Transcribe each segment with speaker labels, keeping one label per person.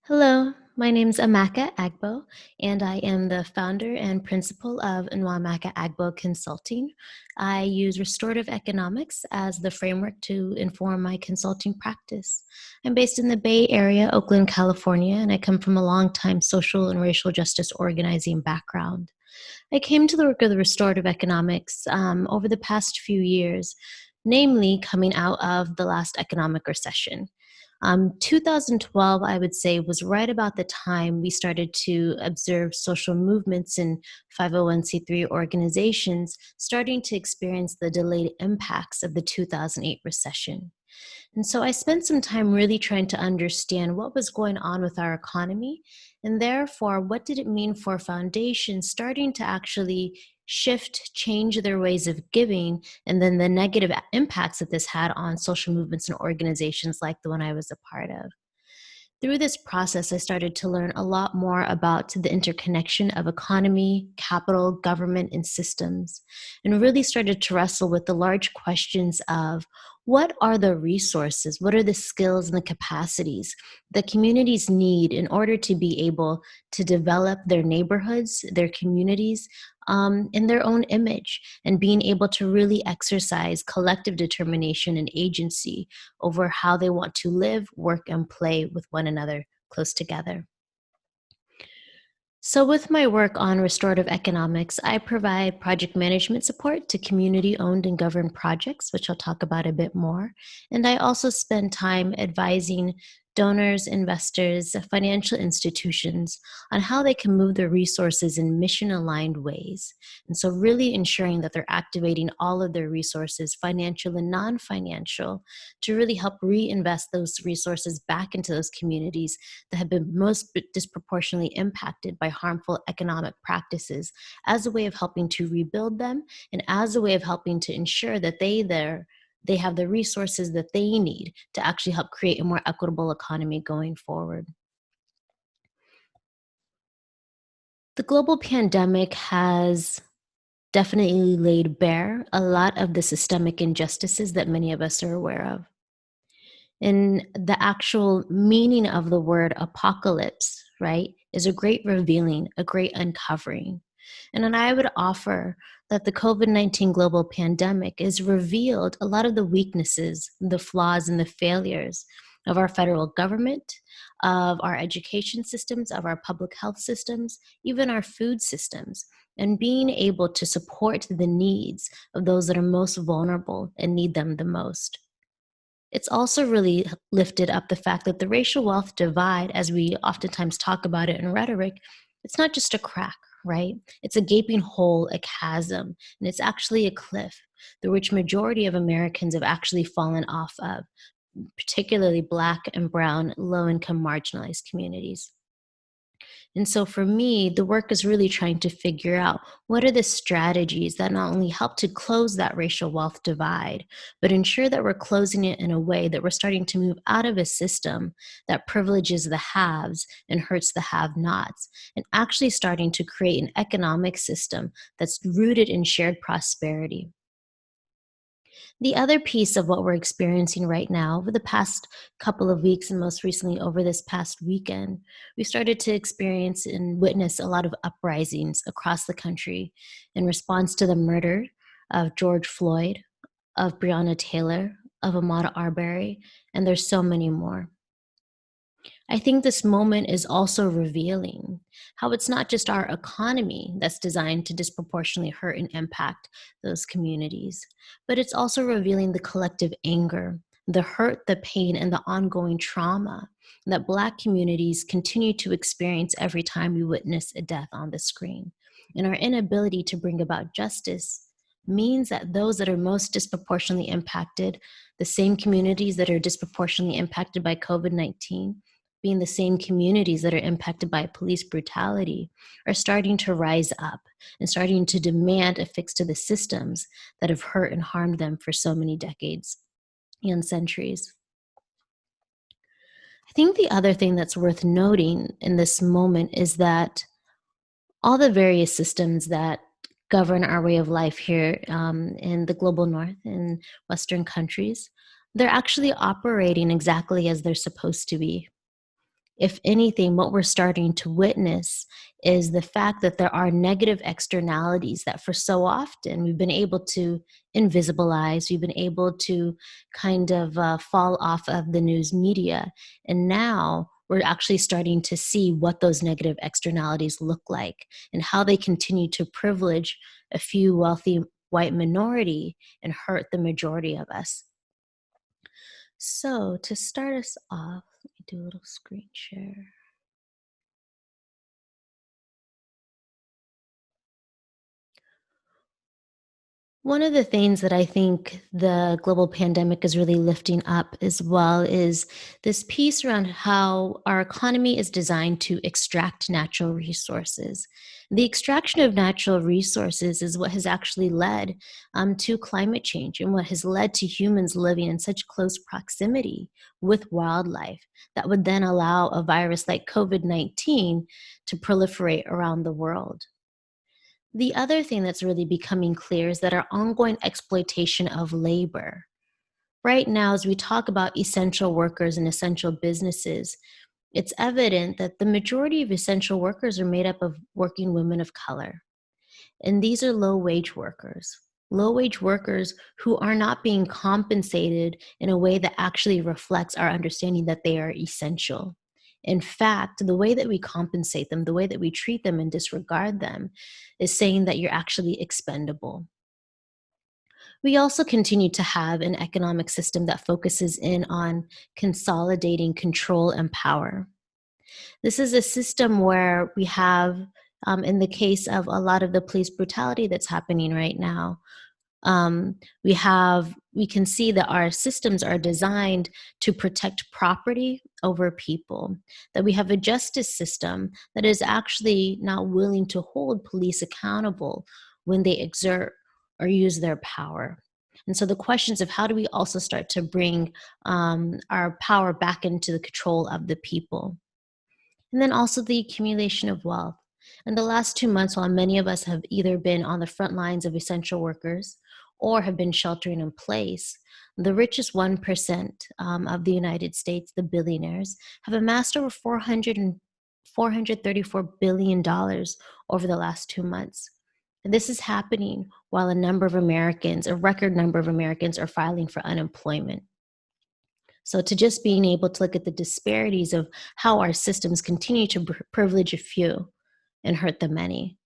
Speaker 1: Hello, my name is Nwamaka Agbo, and I am the founder and principal of Nwamaka Agbo Consulting. I use restorative economics as the framework to inform my consulting practice. I'm based in the Bay Area, Oakland, California, and I come from a long-time social and racial justice organizing background. I came to the work of the restorative economics over the past few years, namely coming out of the last economic recession. 2012, I would say, was right about the time we started to observe social movements in 501c3 organizations starting to experience the delayed impacts of the 2008 recession. And so I spent some time really trying to understand what was going on with our economy, and therefore, what did it mean for foundations starting to actually shift, change their ways of giving, and then the negative impacts that this had on social movements and organizations like the one I was a part of. Through this process, I started to learn a lot more about the interconnection of economy, capital, government, and systems, and really started to wrestle with the large questions of what are the resources, what are the skills and the capacities that communities need in order to be able to develop their neighborhoods, their communities, in their own image, and being able to really exercise collective determination and agency over how they want to live, work, and play with one another close together. So with my work on restorative economics, I provide project management support to community-owned and governed projects, which I'll talk about a bit more. And I also spend time advising donors, investors, financial institutions on how they can move their resources in mission-aligned ways. And so really ensuring that they're activating all of their resources, financial and non-financial, to really help reinvest those resources back into those communities that have been most disproportionately impacted by harmful economic practices as a way of helping to rebuild them and as a way of helping to ensure that they have the resources that they need to actually help create a more equitable economy going forward. The global pandemic has definitely laid bare a lot of the systemic injustices that many of us are aware of. And the actual meaning of the word apocalypse, right, is a great revealing, a great uncovering. And then I would offer that the COVID-19 global pandemic has revealed a lot of the weaknesses, the flaws, and the failures of our federal government, of our education systems, of our public health systems, even our food systems, and being able to support the needs of those that are most vulnerable and need them the most. It's also really lifted up the fact that the racial wealth divide, as we oftentimes talk about it in rhetoric, it's not just a crack, right? It's a gaping hole, a chasm, and it's actually a cliff through which majority of Americans have actually fallen off of, particularly Black and brown, low-income, marginalized communities. And so for me, the work is really trying to figure out what are the strategies that not only help to close that racial wealth divide, but ensure that we're closing it in a way that we're starting to move out of a system that privileges the haves and hurts the have-nots, and actually starting to create an economic system that's rooted in shared prosperity. The other piece of what we're experiencing right now over the past couple of weeks and most recently over this past weekend, we started to experience and witness a lot of uprisings across the country in response to the murder of George Floyd, of Breonna Taylor, of Ahmaud Arbery, and there's so many more. I think this moment is also revealing how it's not just our economy that's designed to disproportionately hurt and impact those communities, but it's also revealing the collective anger, the hurt, the pain, and the ongoing trauma that Black communities continue to experience every time we witness a death on the screen. And our inability to bring about justice means that those that are most disproportionately impacted, the same communities that are disproportionately impacted by COVID-19, being the same communities that are impacted by police brutality, are starting to rise up and starting to demand a fix to the systems that have hurt and harmed them for so many decades and centuries. I think the other thing that's worth noting in this moment is that all the various systems that govern our way of life here in the global north, in Western countries, they're actually operating exactly as they're supposed to be. If anything, what we're starting to witness is the fact that there are negative externalities that for so often we've been able to invisibilize, we've been able to kind of fall off of the news media. And now we're actually starting to see what those negative externalities look like and how they continue to privilege a few wealthy white minority and hurt the majority of us. So to start us off, let me do a little screen share. One of the things that I think the global pandemic is really lifting up as well is this piece around how our economy is designed to extract natural resources. The extraction of natural resources is what has actually led to climate change and what has led to humans living in such close proximity with wildlife that would then allow a virus like COVID-19 to proliferate around the world. The other thing that's really becoming clear is that our ongoing exploitation of labor. Right now, as we talk about essential workers and essential businesses, it's evident that the majority of essential workers are made up of working women of color. And these are low wage workers who are not being compensated in a way that actually reflects our understanding that they are essential. In fact, the way that we compensate them, the way that we treat them and disregard them, is saying that you're actually expendable. We also continue to have an economic system that focuses in on consolidating control and power. This is a system where we have, in the case of a lot of the police brutality that's happening right now, um, we can see that our systems are designed to protect property over people, that we have a justice system that is actually not willing to hold police accountable when they exert or use their power. And so the questions of how do we also start to bring our power back into the control of the people? And then also the accumulation of wealth. In the last 2 months, while many of us have either been on the front lines of essential workers or have been sheltering in place, the richest 1% of the United States, the billionaires, have amassed over $434 billion over the last 2 months. And this is happening while a record number of Americans, are filing for unemployment. So to just being able to look at the disparities of how our systems continue to privilege a few and hurt the many.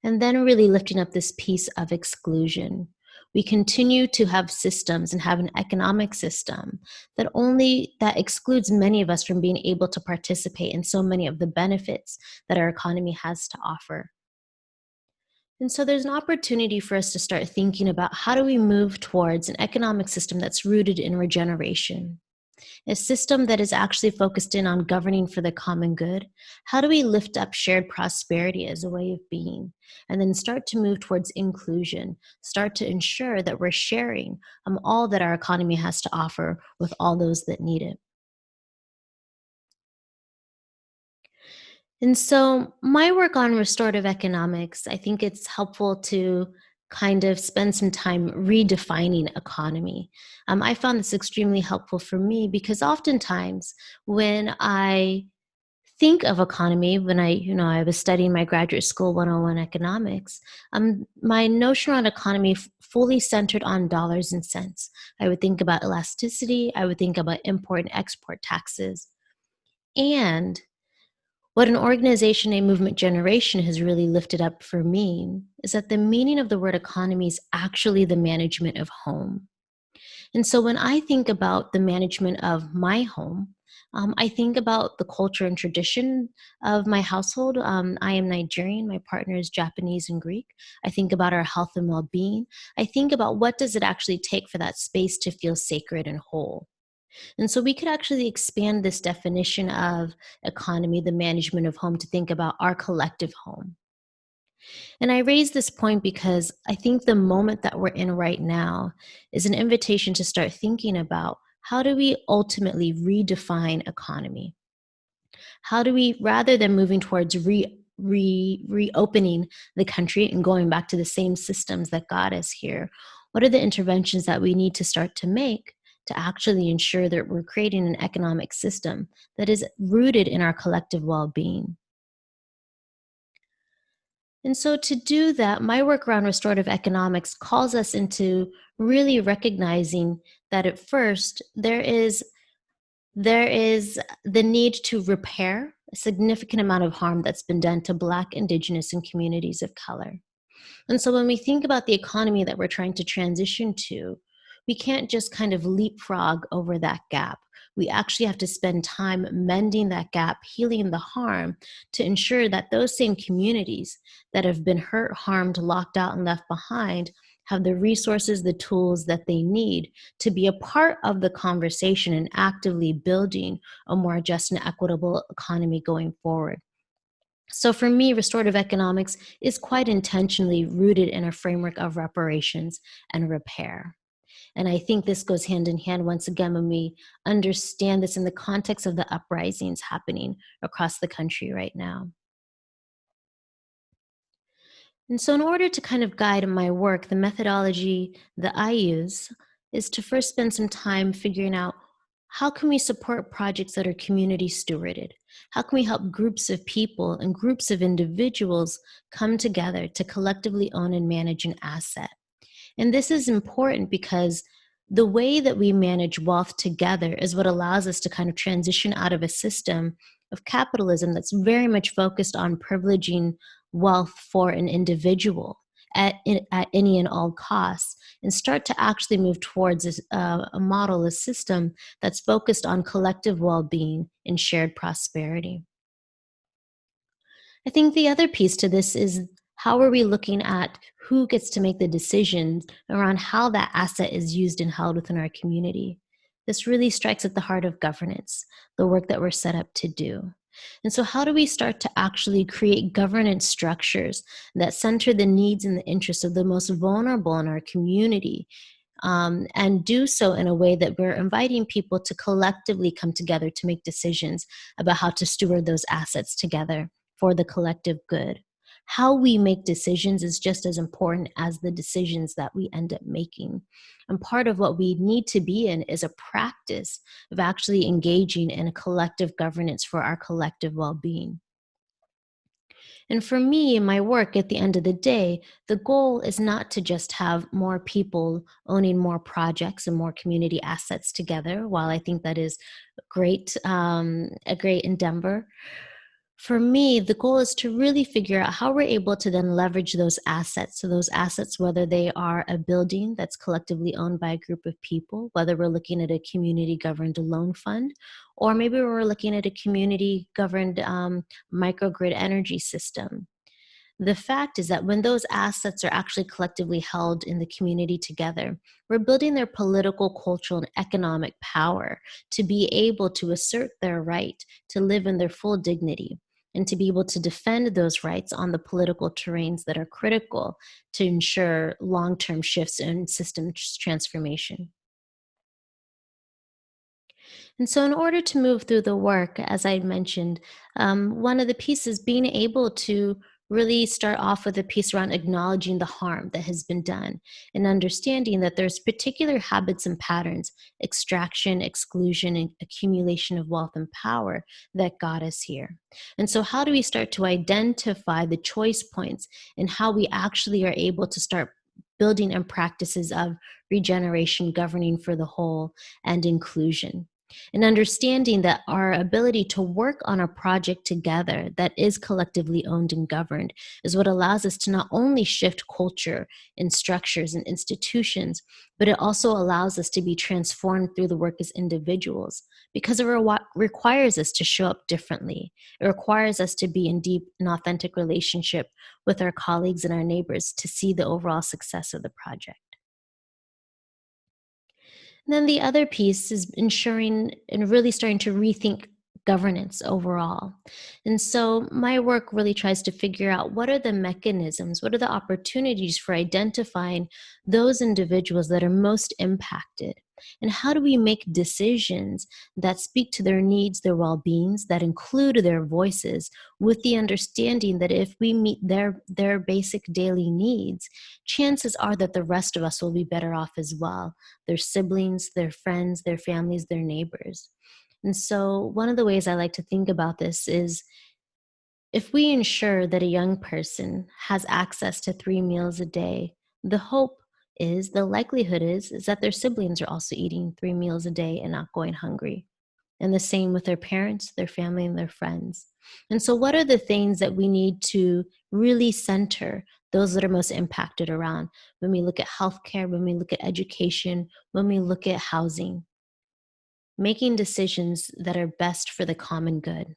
Speaker 1: And then really lifting up this piece of exclusion. We continue to have systems and have an economic system that excludes many of us from being able to participate in so many of the benefits that our economy has to offer. And so there's an opportunity for us to start thinking about how do we move towards an economic system that's rooted in regeneration, a system that is actually focused in on governing for the common good. How do we lift up shared prosperity as a way of being? And then start to move towards inclusion, start to ensure that we're sharing all that our economy has to offer with all those that need it. And so my work on restorative economics, I think it's helpful to kind of spend some time redefining economy. I found this extremely helpful for me because oftentimes when I think of economy, when I was studying my graduate school 101 economics, my notion around economy fully centered on dollars and cents. I would think about elasticity. I would think about import and export taxes. And what an organization, a movement generation has really lifted up for me is that the meaning of the word economy is actually the management of home. And so when I think about the management of my home, I think about the culture and tradition of my household. I am Nigerian, my partner is Japanese and Greek. I think about our health and well-being. I think about what does it actually take for that space to feel sacred and whole. And so we could actually expand this definition of economy, the management of home, to think about our collective home. And I raise this point because I think the moment that we're in right now is an invitation to start thinking about how do we ultimately redefine economy? How do we, rather than moving towards reopening the country and going back to the same systems that got us here, what are the interventions that we need to start to make to actually ensure that we're creating an economic system that is rooted in our collective well-being. And so to do that, my work around restorative economics calls us into really recognizing that at first there is the need to repair a significant amount of harm that's been done to Black, Indigenous, and communities of color. And so when we think about the economy that we're trying to transition to, we can't just kind of leapfrog over that gap. We actually have to spend time mending that gap, healing the harm to ensure that those same communities that have been hurt, harmed, locked out, and left behind have the resources, the tools that they need to be a part of the conversation and actively building a more just and equitable economy going forward. So for me, restorative economics is quite intentionally rooted in a framework of reparations and repair. And I think this goes hand in hand once again when we understand this in the context of the uprisings happening across the country right now. And so, in order to kind of guide my work, the methodology that I use is to first spend some time figuring out how can we support projects that are community stewarded? How can we help groups of people and groups of individuals come together to collectively own and manage an asset? And this is important because the way that we manage wealth together is what allows us to kind of transition out of a system of capitalism that's very much focused on privileging wealth for an individual at any and all costs, and start to actually move towards a model, a system that's focused on collective well-being and shared prosperity. I think the other piece to this is how are we looking at who gets to make the decisions around how that asset is used and held within our community? This really strikes at the heart of governance, the work that we're set up to do. And so, how do we start to actually create governance structures that center the needs and the interests of the most vulnerable in our community, and do so in a way that we're inviting people to collectively come together to make decisions about how to steward those assets together for the collective good? How we make decisions is just as important as the decisions that we end up making. And part of what we need to be in is a practice of actually engaging in a collective governance for our collective well-being. And for me, in my work at the end of the day, the goal is not to just have more people owning more projects and more community assets together. While I think that is a great endeavor, for me, the goal is to really figure out how we're able to then leverage those assets. So those assets, whether they are a building that's collectively owned by a group of people, whether we're looking at a community governed loan fund, or maybe we're looking at a community governed microgrid energy system. The fact is that when those assets are actually collectively held in the community together, we're building their political, cultural, and economic power to be able to assert their right to live in their full dignity and to be able to defend those rights on the political terrains that are critical to ensure long-term shifts in systems transformation. And so, in order to move through the work, as I mentioned, one of the pieces being able to really start off with a piece around acknowledging the harm that has been done and understanding that there's particular habits and patterns, extraction, exclusion, and accumulation of wealth and power that got us here. And so, how do we start to identify the choice points and how we actually are able to start building and practices of regeneration, governing for the whole, and inclusion? And understanding that our ability to work on a project together that is collectively owned and governed is what allows us to not only shift culture and structures and institutions, but it also allows us to be transformed through the work as individuals because it requires us to show up differently. It requires us to be in deep and authentic relationship with our colleagues and our neighbors to see the overall success of the project. And then the other piece is ensuring and really starting to rethink governance overall. And so my work really tries to figure out what are the mechanisms, what are the opportunities for identifying those individuals that are most impacted And how do we make decisions that speak to their needs, their well-beings, that include their voices, with the understanding that if we meet their basic daily needs, chances are that the rest of us will be better off as well. Their siblings, their friends, their families, their neighbors. And so one of the ways I like to think about this is, if we ensure that a young person has access to 3 meals a day, the likelihood is that their siblings are also eating 3 meals a day and not going hungry. And the same with their parents, their family, and their friends. And so what are the things that we need to really center those that are most impacted around when we look at healthcare, when we look at education, when we look at housing? Making decisions that are best for the common good.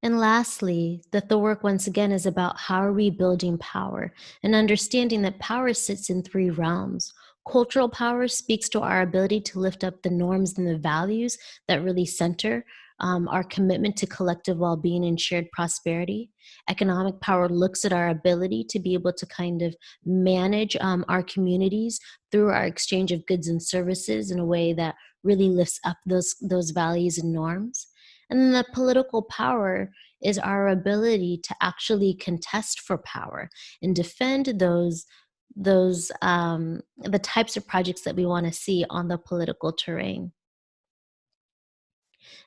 Speaker 1: And lastly, that the work once again is about how are we building power and understanding that power sits in three realms. Cultural power speaks to our ability to lift up the norms and the values that really center our commitment to collective well-being and shared prosperity. Economic power looks at our ability to be able to kind of manage our communities through our exchange of goods and services in a way that really lifts up those values and norms. And then the political power is our ability to actually contest for power and defend the types of projects that we want to see on the political terrain.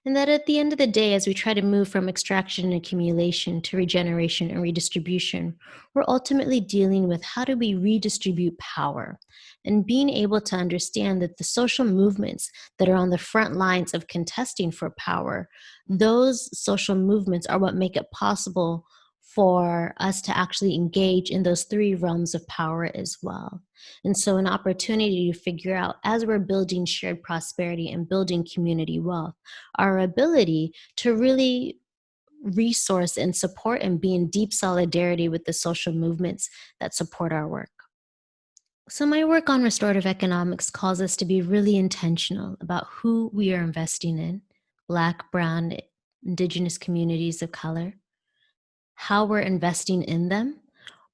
Speaker 1: And that at the end of the day, as we try to move from extraction and accumulation to regeneration and redistribution, we're ultimately dealing with how do we redistribute power, and being able to understand that the social movements that are on the front lines of contesting for power, those social movements are what make it possible for us to actually engage in those three realms of power as well. And so an opportunity to figure out, as we're building shared prosperity and building community wealth, our ability to really resource and support and be in deep solidarity with the social movements that support our work. So my work on restorative economics calls us to be really intentional about who we are investing in: Black, Brown, Indigenous communities of color, how we're investing in them,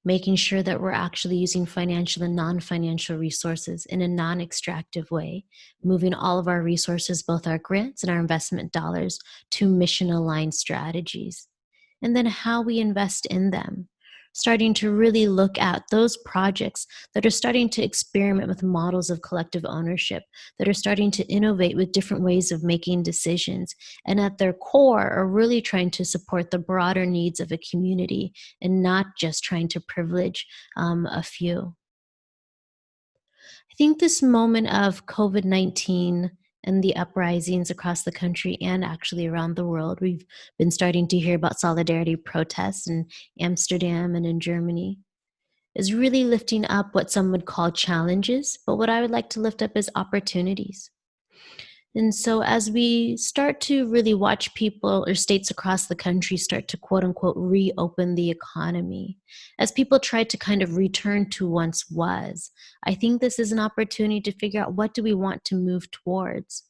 Speaker 1: making sure that we're actually using financial and non-financial resources in a non-extractive way, moving all of our resources, both our grants and our investment dollars, to mission-aligned strategies. And then how we invest in them, starting to really look at those projects that are starting to experiment with models of collective ownership, that are starting to innovate with different ways of making decisions, and at their core are really trying to support the broader needs of a community and not just trying to privilege a few. I think this moment of COVID-19 and the uprisings across the country and actually around the world, we've been starting to hear about solidarity protests in Amsterdam and in Germany, is really lifting up what some would call challenges, but what I would like to lift up is opportunities. And so as we start to really watch people or states across the country start to quote unquote reopen the economy, as people try to kind of return to once was, I think this is an opportunity to figure out, what do we want to move towards?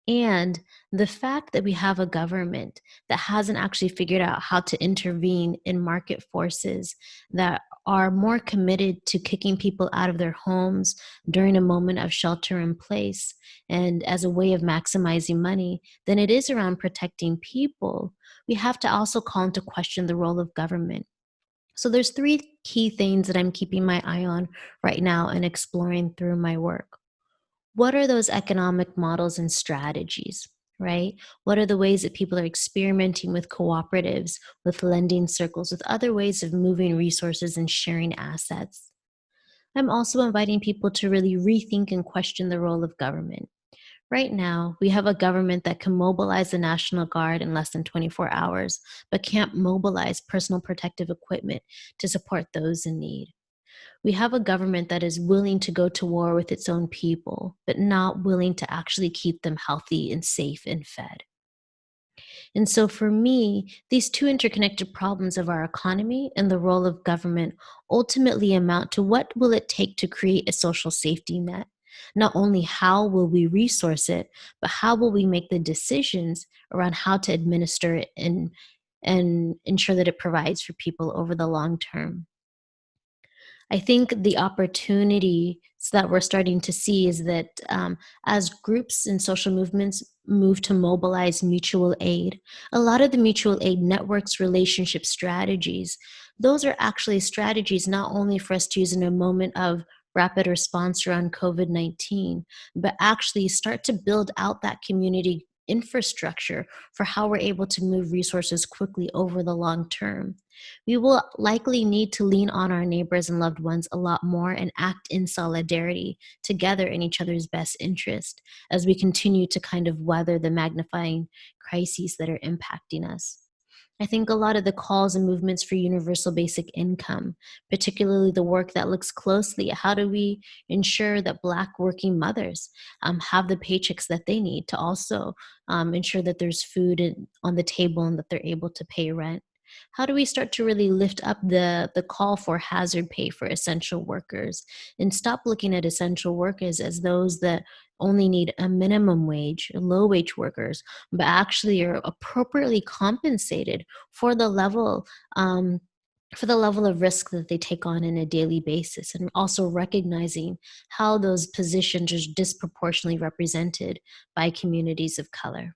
Speaker 1: And the fact that we have a government that hasn't actually figured out how to intervene in market forces that are more committed to kicking people out of their homes during a moment of shelter in place and as a way of maximizing money than it is around protecting people, we have to also call into question the role of government. So there's three key things that I'm keeping my eye on right now and exploring through my work. What are those economic models and strategies, right? What are the ways that people are experimenting with cooperatives, with lending circles, with other ways of moving resources and sharing assets? I'm also inviting people to really rethink and question the role of government. Right now, we have a government that can mobilize the National Guard in less than 24 hours, but can't mobilize personal protective equipment to support those in need. We have a government that is willing to go to war with its own people, but not willing to actually keep them healthy and safe and fed. And so for me, these two interconnected problems of our economy and the role of government ultimately amount to, what will it take to create a social safety net? Not only how will we resource it, but how will we make the decisions around how to administer it and ensure that it provides for people over the long term? I think the opportunities that we're starting to see is that as groups and social movements move to mobilize mutual aid, a lot of the mutual aid networks, relationship strategies, those are actually strategies not only for us to use in a moment of rapid response around COVID-19, but actually start to build out that community infrastructure for how we're able to move resources quickly over the long term. We will likely need to lean on our neighbors and loved ones a lot more and act in solidarity together in each other's best interest as we continue to kind of weather the magnifying crises that are impacting us. I think a lot of the calls and movements for universal basic income, particularly the work that looks closely at how do we ensure that Black working mothers have the paychecks that they need to also ensure that there's food on the table and that they're able to pay rent. How do we start to really lift up the call for hazard pay for essential workers and stop looking at essential workers as those that only need a minimum wage, low wage workers, but actually are appropriately compensated for the level of risk that they take on a daily basis, and also recognizing how those positions are disproportionately represented by communities of color.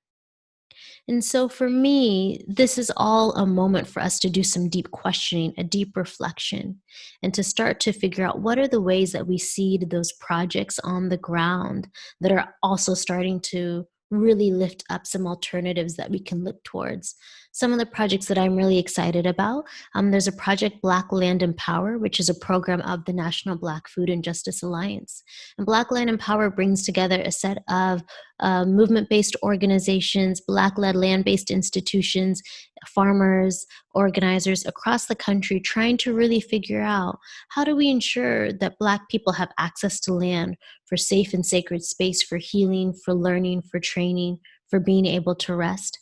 Speaker 1: And so for me, this is all a moment for us to do some deep questioning, a deep reflection, and to start to figure out what are the ways that we seed those projects on the ground that are also starting to really lift up some alternatives that we can look towards. Some of the projects that I'm really excited about, there's a project Black Land and Power, which is a program of the National Black Food and Justice Alliance. And Black Land and Power brings together a set of movement-based organizations, Black-led land-based institutions, farmers, organizers across the country trying to really figure out how do we ensure that Black people have access to land for safe and sacred space, for healing, for learning, for training, for being able to rest.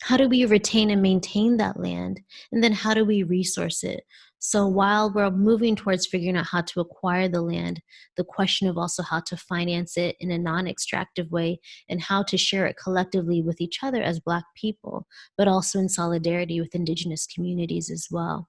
Speaker 1: How do we retain and maintain that land? And then how do we resource it? So while we're moving towards figuring out how to acquire the land, the question of also how to finance it in a non-extractive way and how to share it collectively with each other as Black people, but also in solidarity with Indigenous communities as well.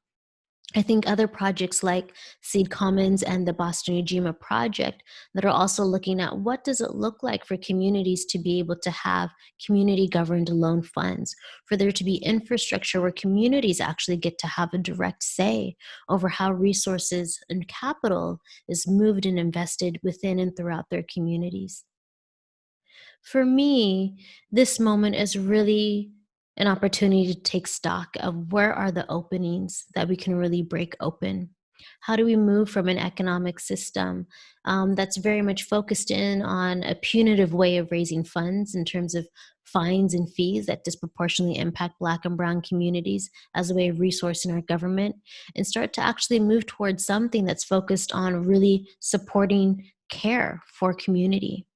Speaker 1: I think other projects like Seed Commons and the Boston Ujima Project that are also looking at what does it look like for communities to be able to have community governed loan funds, for there to be infrastructure where communities actually get to have a direct say over how resources and capital is moved and invested within and throughout their communities. For me, this moment is really an opportunity to take stock of where are the openings that we can really break open. How do we move from an economic system that's very much focused in on a punitive way of raising funds in terms of fines and fees that disproportionately impact Black and Brown communities as a way of resourcing our government, and start to actually move towards something that's focused on really supporting care for community.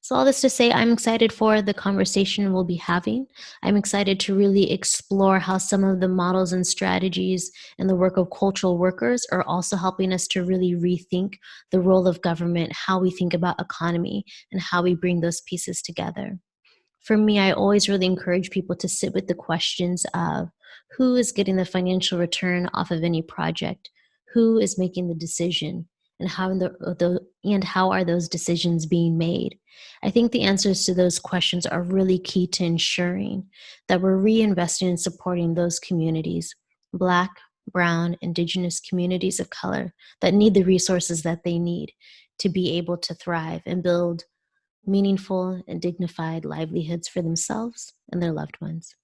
Speaker 1: So all this to say, I'm excited for the conversation we'll be having. I'm excited to really explore how some of the models and strategies and the work of cultural workers are also helping us to really rethink the role of government, how we think about economy, and how we bring those pieces together. For me, I always really encourage people to sit with the questions of who is getting the financial return off of any project, who is making the decision, and how are those decisions being made. I think the answers to those questions are really key to ensuring that we're reinvesting and supporting those communities, Black, Brown, Indigenous communities of color that need the resources that they need to be able to thrive and build meaningful and dignified livelihoods for themselves and their loved ones.